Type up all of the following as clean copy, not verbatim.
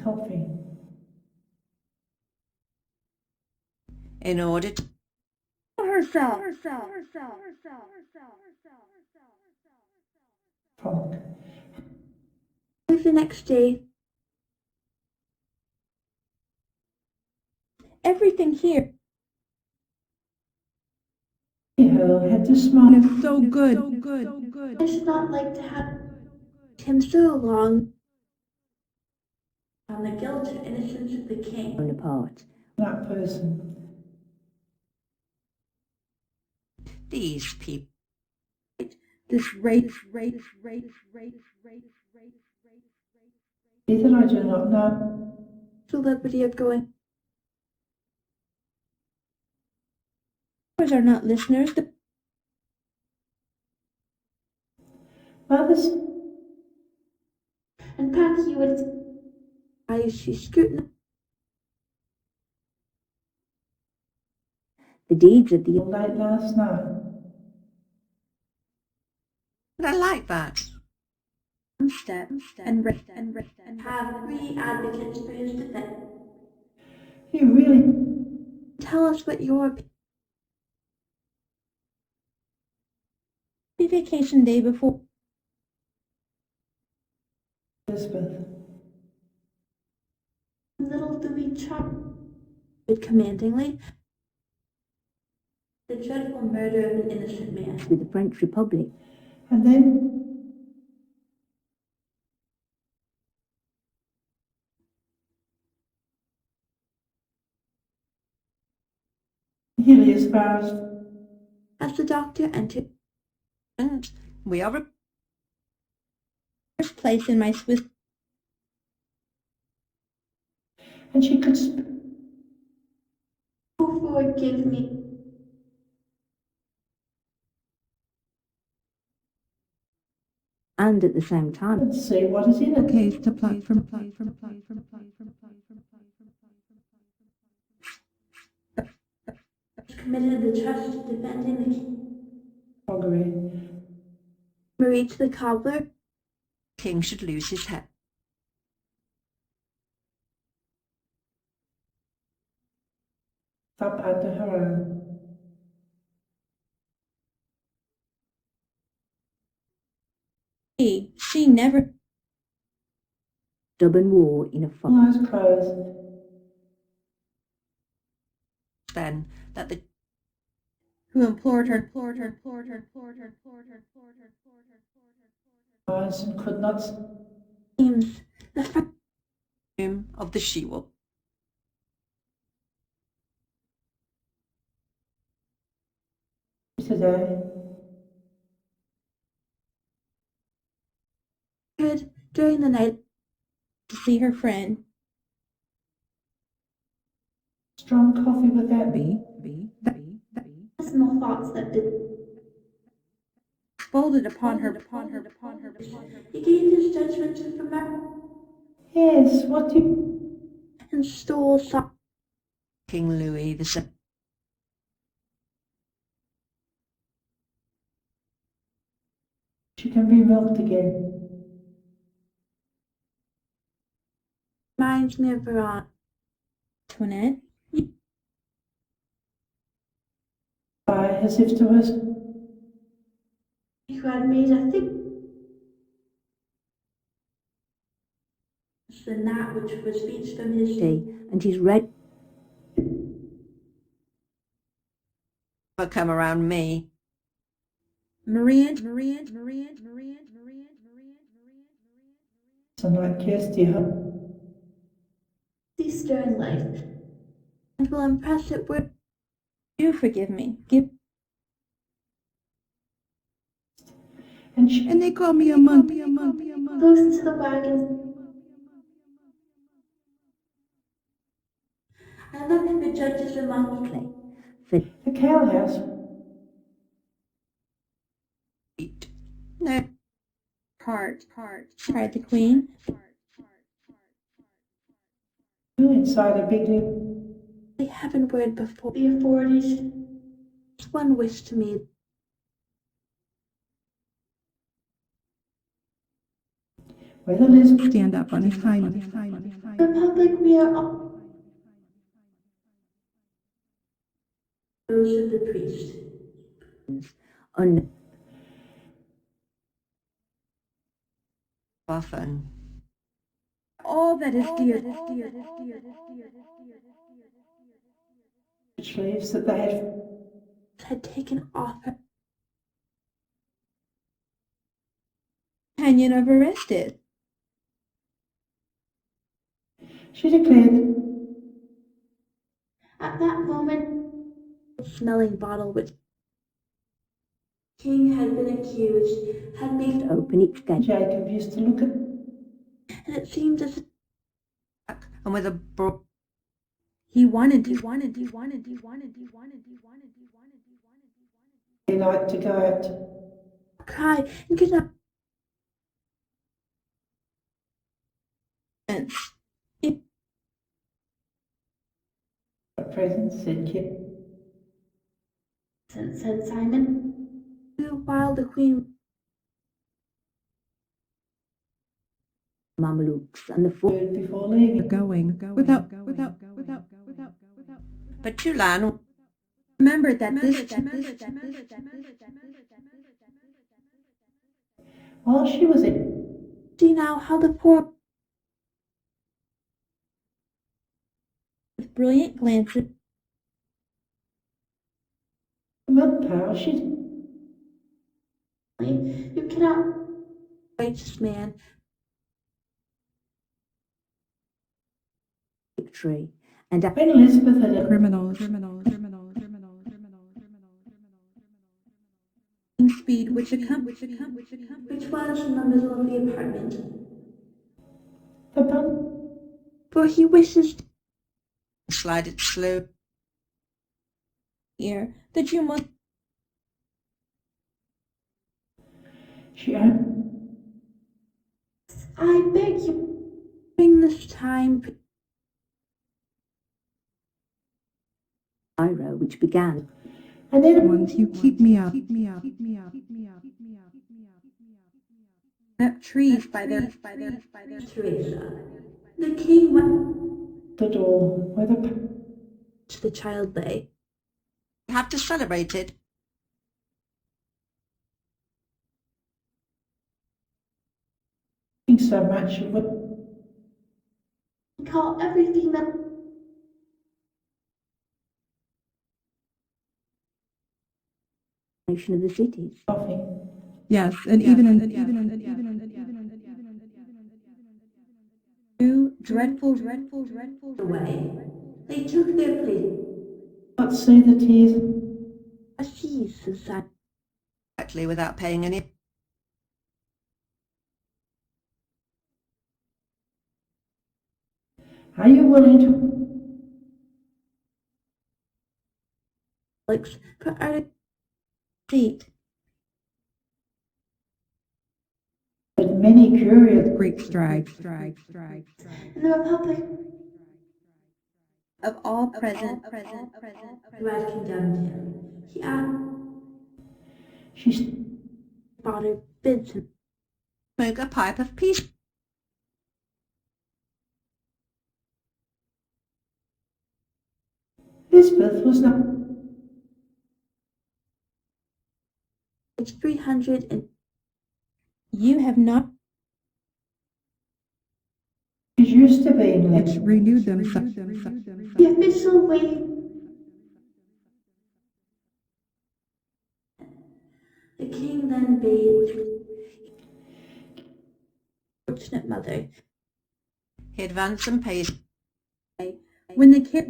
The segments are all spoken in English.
coffee. In order to herself. Frog. The next day, everything here Had to smile. so good. I should not like to have him so long on the guilt and innocence of the king apart. That person. These people. This race. Either I do not know. Celebrity of going. Ours are not listeners. The Others. and Patsy would eyes she scrutinized the deeds of the Late last night. I like that. step and have 3 advocates for his defense. You really. Tell us what your vacation day before Elizabeth. little Louis charged commandingly the dreadful murder of an innocent man with the French Republic. And then nearly as far As the doctor entered, And we are first place in my Swiss. and she could Oh, forgive me. And at the same time, see what is in it. case to play from committed the trust of defending the king. Froggery. Marie to the cobbler, king should lose his head. Up under her own. she never stubborn war in a fight. Eyes closed. Then that the Who implored her Eyes and could not. seems the doom of the she-wolf. Today. could during the night to see her friend. Strong coffee without Small thoughts that did folded upon her. He gave his judgment to the Yes, what do you. and stole some. King Louis VII. She can be milked again. Reminds me of her Antoinette. As if to us. Who had made a thick than that which was reached from his day, and he's read. Never come around me. Maria. So like Kirsty, huh? These stern life, and will impress it with. You forgive me. Give. And they call me a monk. Goes into the wagon. I look at the judges reluctantly. the cow house. No. Heart, cried the queen. Inside a big lip. They haven't word before the authorities. It's one wish to me. With Elizabeth, stand up on his hind Republic, we are all those of the priest. Un often. All that is dear. slaves that they Had taken off her companion of arrested. she declared At that moment, the smelling bottle which King had been accused had made open each gate, Jacob used to look at and it seemed as if And with a broad he wanted to. he liked to go out. Cry and could not. It At present, said Kit. said Simon. While the queen Mamelukes and the Word before leaving. going without but Tulan remembered that While she was in, see now how the poor with brilliant glances willpower, she you cannot righteous man victory and when Elizabeth had criminals speed which was in the middle of the apartment, the bun for he wishes to slided slow. hear that you must she opened. I beg you during this time Ira which began And then ones you keep me up up trees by their Theresa. The king went the door where the to the child lay. You have to celebrate it. think so much of what Call every female nation of the cities. laughing. yes and even Two dreadful away. They took their place. Not see the tears. A sea society. Exactly, without paying any. Are you willing to For our seat. but many curious great strides In the Republic of all present who had condemned him. He she father bids him Smoke a pipe of peace. Elizabeth was not it's 300 and you have not she's used to being which left. renewed themselves the official way. The king then bade fortunate mother. He advanced some pace. When the kid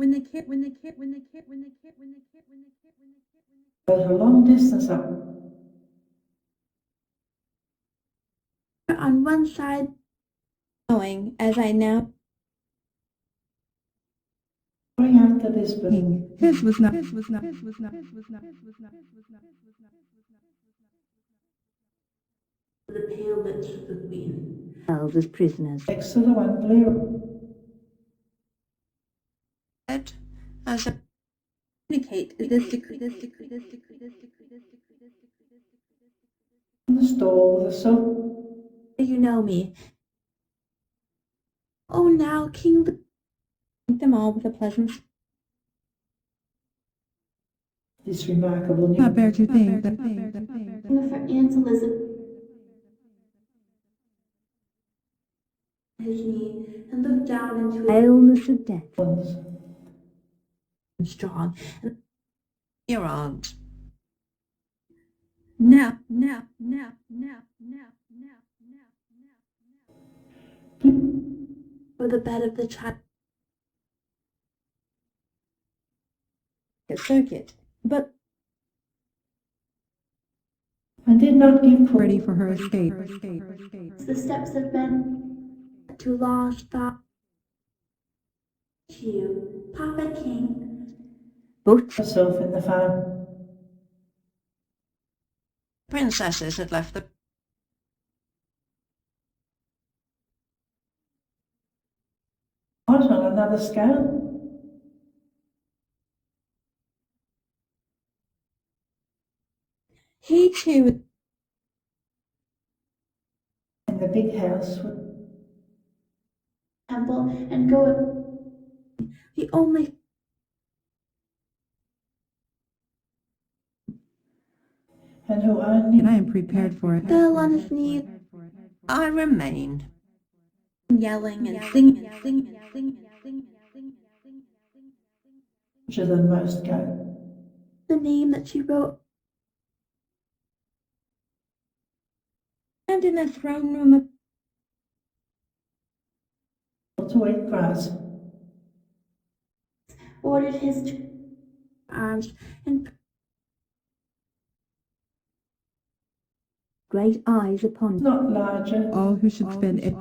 But a long distance up. on one side going as I now Going after Elizabeth. his was not the pale lips of the queen held as prisoners. Next to the one blue. As a Communicate this decree. In the stall with a soap. You know me. Oh, now, King, greet them all with a pleasant This remarkable Not bear news. to think that for Aunt Elizabeth his knee and looked down into his illness of death Ones. and strong. Your aunt. Now, for the bed of the child. A circuit, but I did not give ready for her escape. the steps have been too lost thought. You, Papa King, both herself in the farm. Princesses had left the Quite on another scale. he too would In the big house with temple and go. The only and who only And I am prepared for it. fell on his knees, I remained. yelling and singing and singing and singing and singing and singing and singing. richer than most go. The name that she wrote. And in the throne room of To eat grass. ordered his arms and great eyes upon Not larger. All who should spend it.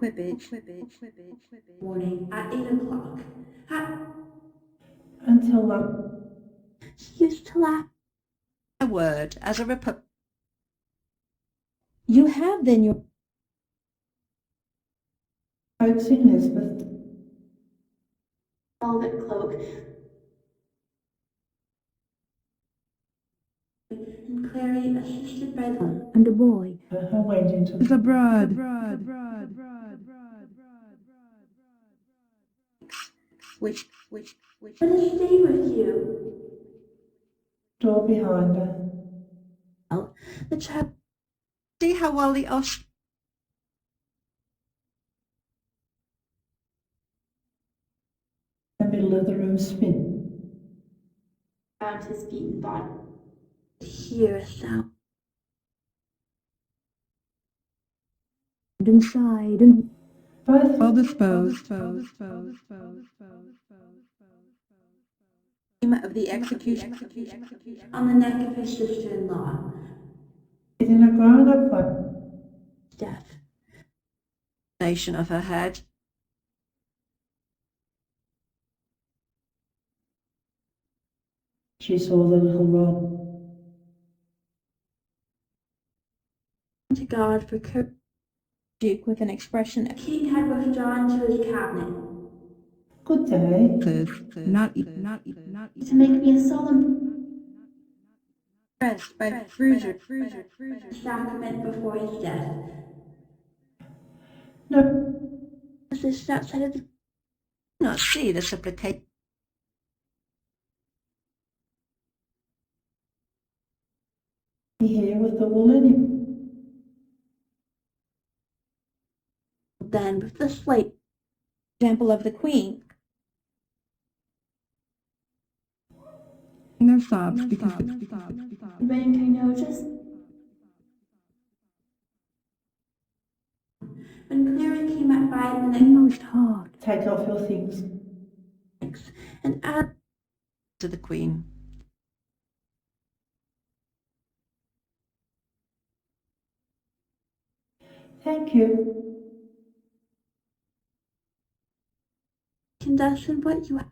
Quibbage morning at 8 o'clock. Until She used to laugh. A word as a republic. You have then your coaxing Elizabeth. velvet cloak and Clary assisted by the and a boy Her went into Is abroad. which but it stayed with you. door behind her. Well, the child See how well the In the middle of the room spin. found his feet and thought, hear a sound. And sighed and Both Well disposed. of the execution on the neck of his sister-in-law. in a grown-up one. Death. nation of her head. She saw the little rod. To God for courage. Duke with an expression. The king had withdrawn to his cabinet. Good day. Not To make me a solemn pressed by the fruiture sacrament before his death. No, As this outside of the Not see the supplication. here with the wool in him. then with the slate example of the queen. their sobs because Rank I noticed. When Clara came at by the night most hard Take off your things. and add To the Queen. Thank you. conduct and what you have.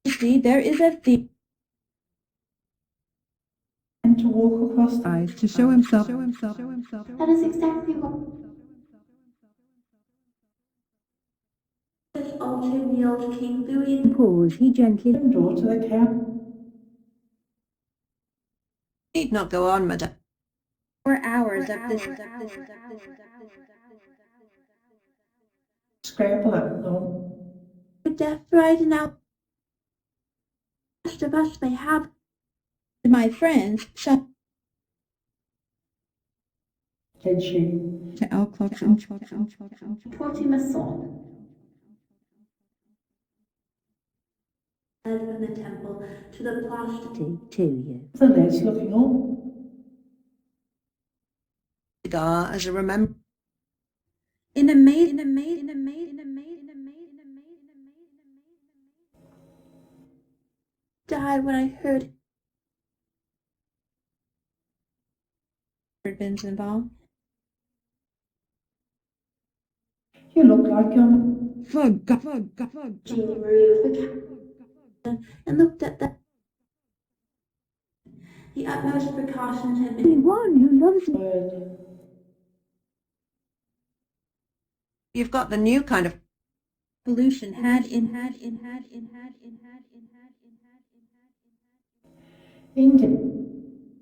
See, there is a thief. And to walk across the eyes to show himself. That is exactly what this altar kneeled King Louis and pause. He gently door to the camp. Need not go on, madame. 4 hours of this. Scramble up long. Death right now. Most of us may have. My friends, so. Said she. To Alclox. Portimason. Led from the temple to the plaster to you. The legs looking on. Cigar as a remembrance. In a maid. Died when I heard. Been involved. You look like Jeannie Marie with the and looked at the utmost precautions had been. One who loves word. You've got the new kind of pollution had in. Indeed.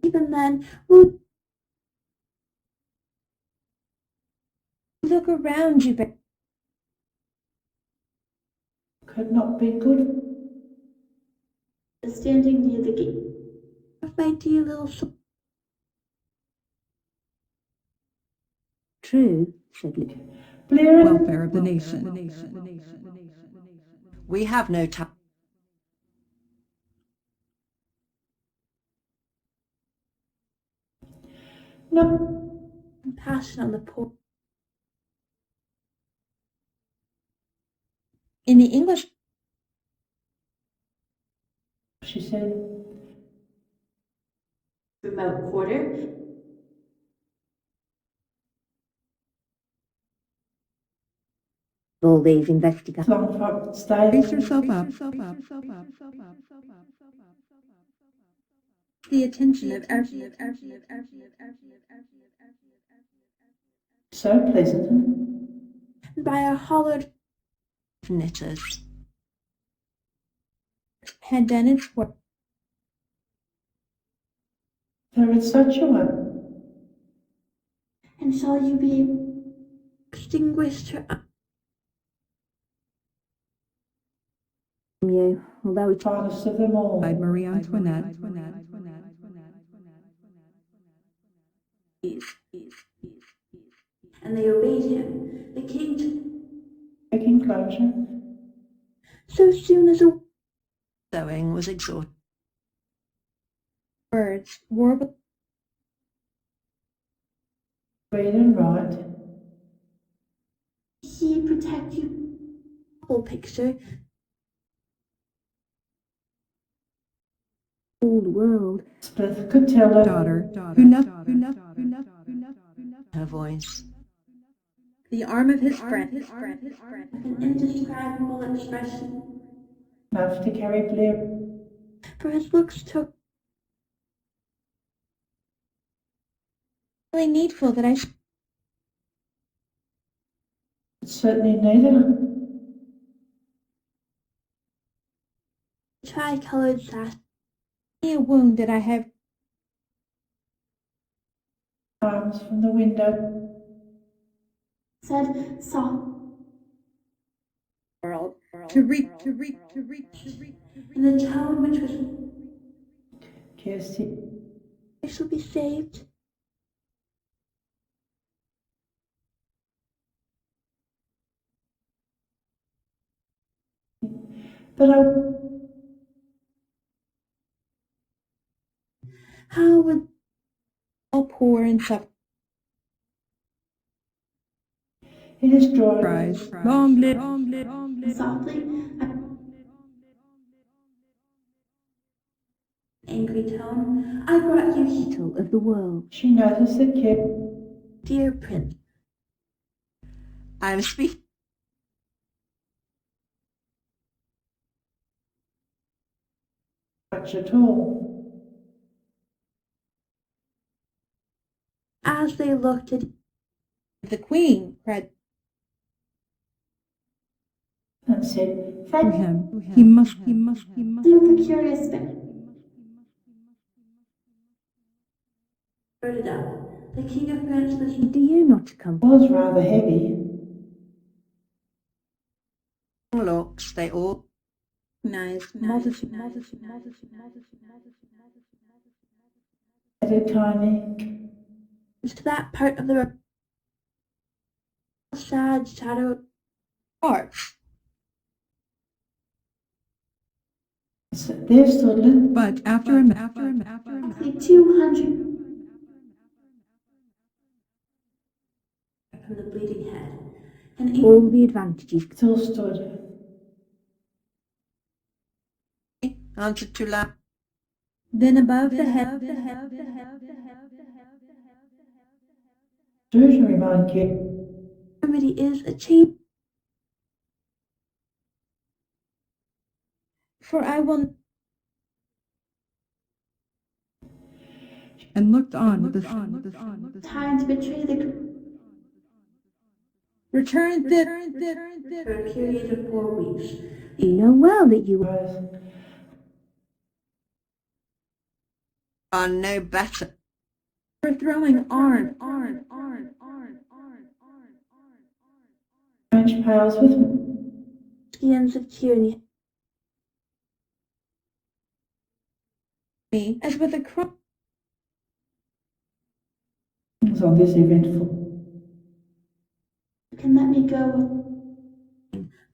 Even then, we'll look around you, but Could not be good. standing near the gate of my dear little soul. True, said Luke. Blair. Welfare of the nation. we have no time. No. Compassion on the poor. In the English, She said. remote quarter, all these investigators. Long fuck stayed. Brace yourself up. The attention of So pleasant. by our hollowed Knitters. had done its work. There is such a one. And shall you be extinguished her from you, although it's Finest of them all. By Marie Antoinette. and they obeyed him, the king, Taking closure. so soon as a Sewing was exhausted. words warbled. Read and write. He protect you. Whole picture. Old world. Splith could tell her. Daughter. Who nothing. Her voice. The arm of his friend. An indescribable expression. Enough to carry Blair. For his looks took. Really needful that I Certainly neither. tri-colored sash. A wound that I have Arms from the window. said soft world to reach in a tone which was Kirsty. I shall be saved. But How would all poor and suffer it is dry. Prize. Long live. softly? Angry tone. I brought you heat of the world, She noticed the kid. dear prince. I am speaking. Much at all. As they looked at the queen, cried And said, To thank him. He must. the curious bit. Girded up, The King of France was Do you not come? Was rather heavy. Looks, they all multitude. Added kindly. To that part of the sad shadow arch. So there stood little But after a minute, Roughly 200 from the bleeding head, and all the advantages still stood. answered too loud. then above the head, Do to remind you. remedy is a chamber. For I will and looked on with a time to betray the return for a period of 4 weeks. You know well that you are no better. Overthrowing arm. French powers with Skins of tyranny. Me as with a crop. on this eventful. You can let me go.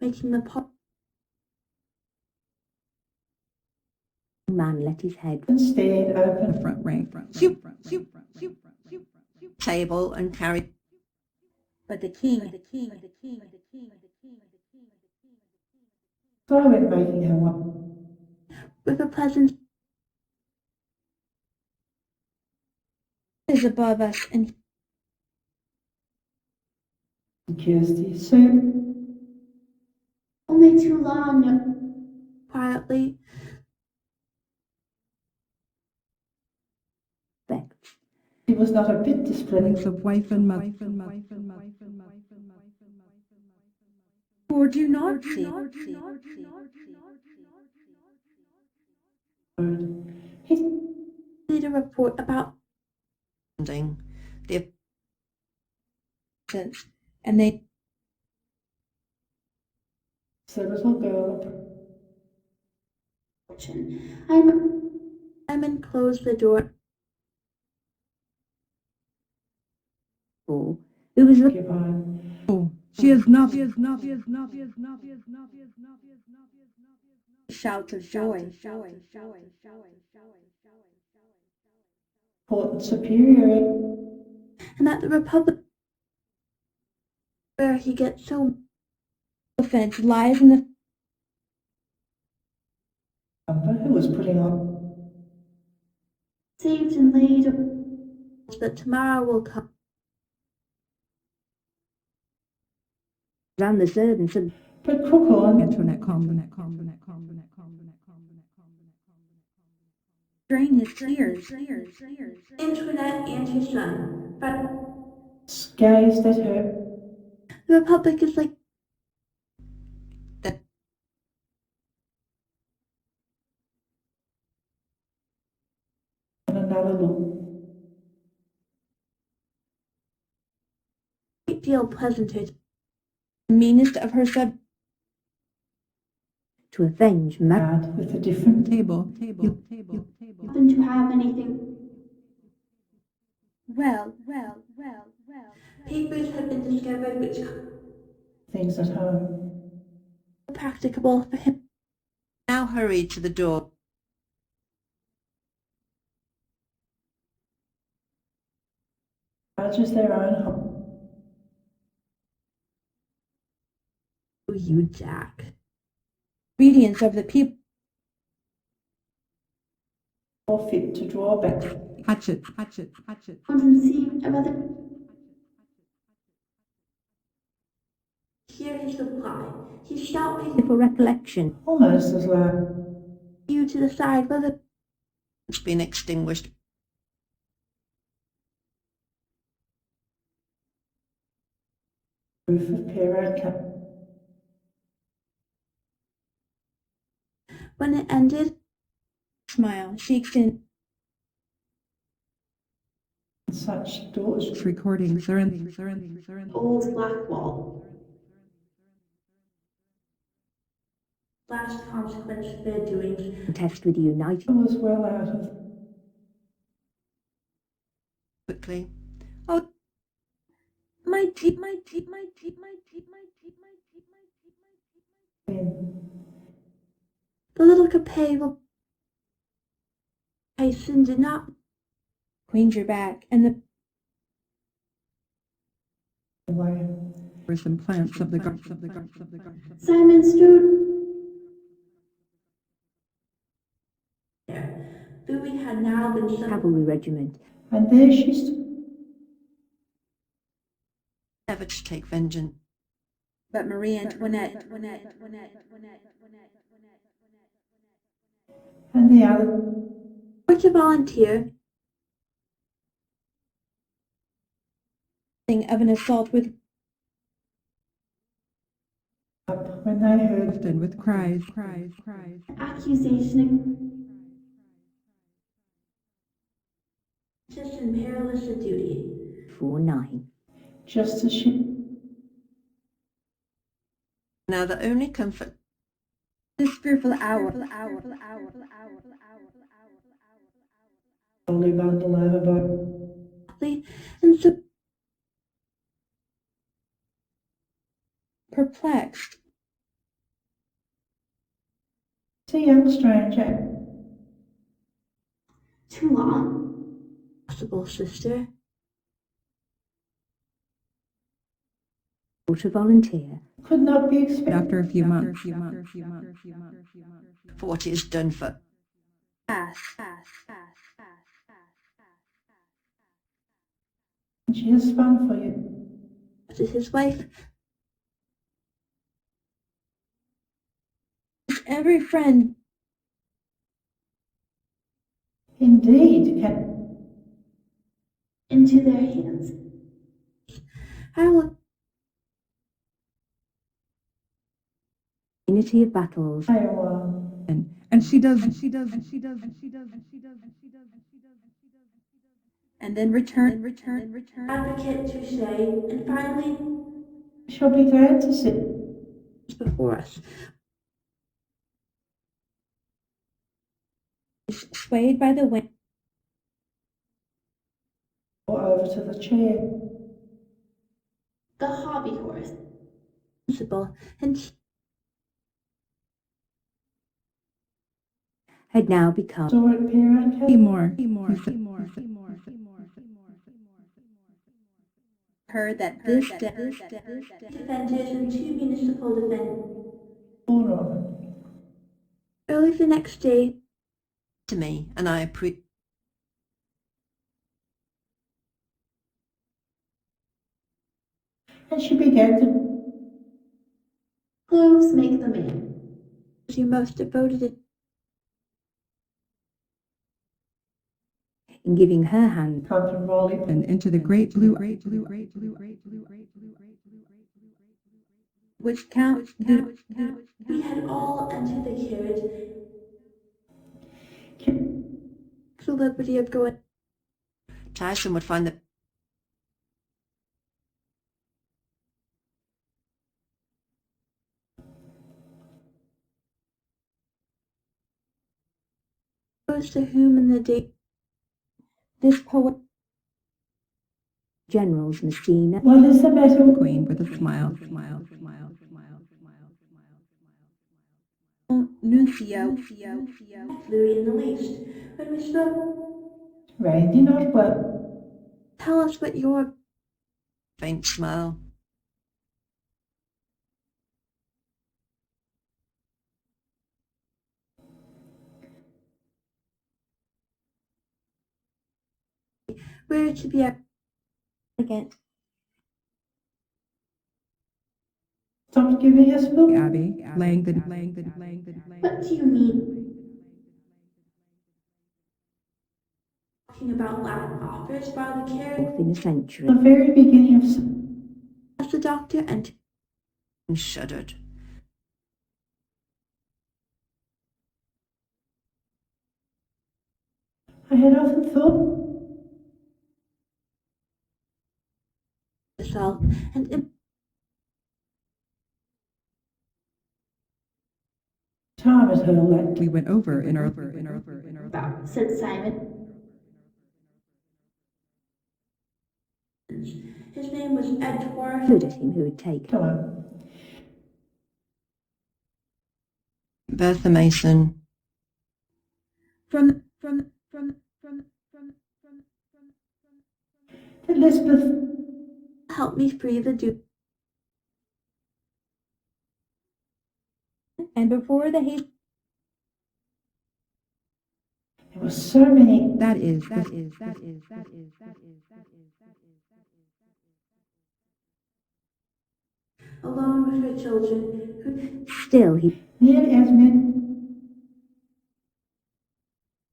Making the pot. Man let his head Instead, open front rank. table and carried But the king. so I went making her one. With a pleasant is above us and Kirsty, so only too long. Quietly. he was not a bit displeased. Of wife and mother. Or do not see. He Need a report about the and they said, little girl, I'm and close the door. who was looking occupied. Oh, she is not. Shouts of joy. Important superior. And at the Republic where he gets so offense lies in the Who was putting on saved and laid that tomorrow will come. around the servants and but Crookhorn Antoinette, Drain his tears. Antoinette and his son. But gazed at her. the Republic is like that And another look. a great deal pleasanter. The meanest of her sub to avenge Matt Out with a different table. happen to have anything. Well. Papers have been discovered which are things at home. practicable for him. now hurried to the door. Large as their own home. You, Jack. Obedience of the people. Or fit to draw back. Hatchet. Conceived of other. Here his reply. He shouted For recollection, Almost as loud. you to the side where the it's been extinguished. Roof of Pierrot cup. when it ended. Smile, cheeks in. Such daughters. Recordings are in Old black wall. Last consequence of their doings. Contest with the United Was well out of quickly. Oh, My teeth. them. The little capay will hasten did not. Queen's your back, and the Away. some plants of the Simon stood there. Louis had now been summoned. cavalry regiment, And there she stood. never to take vengeance. But Marie Antoinette. And the other Or to volunteer. Of an assault with up when they heard often with cries. accusation just and perilous a duty. 4-9. just as she Now the only comfort This fearful hour. only bundle overboard. And so perplexed. It's a young stranger. Too long. Possible, sister. to volunteer. Could not be expected. After a few months. 40 is done for. She has spun for you. What is his wife? Every friend. Indeed, can Into their hands. I will. Unity of battles. stay a while. And she does. And then return. Advocate to say, and finally, She'll be glad to sit. before us. Swayed by the wind. Or over to the chair. The hobby horse. Principal, and Had now become Saw it peer and More. her that this defenders and two municipal defendants. More of it. Early the next day, to me, and I appreciate. And she began to clothes make the man. She most devoted in giving her hand come from rolling And into the great blue. which count we had all entered the carriage. The liberty of going. Tyson would find that Goes to whom in the day this poet generals Messina What is the matter with Queen with a smile. Nuncio Louis in the least. When we spoke, Randy not well? tell us what your faint smile. were to be against. Stopped giving us milk. Abby, laying the. What do you mean? Talking about Latin authors while the carriage In a century The very beginning of asked the doctor and and shuddered. I had often thought himself, and Time at her that we went over in our about, said Simon. His name was Edward. Who did him who would take? time. Bertha Mason. From Elizabeth, help me free the Duke. And before the haste. there were so many. that is Alone with her children, who Still he Nearly as many.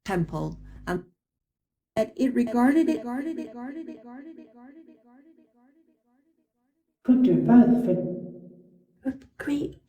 temple and that it regarded it Could do both for with great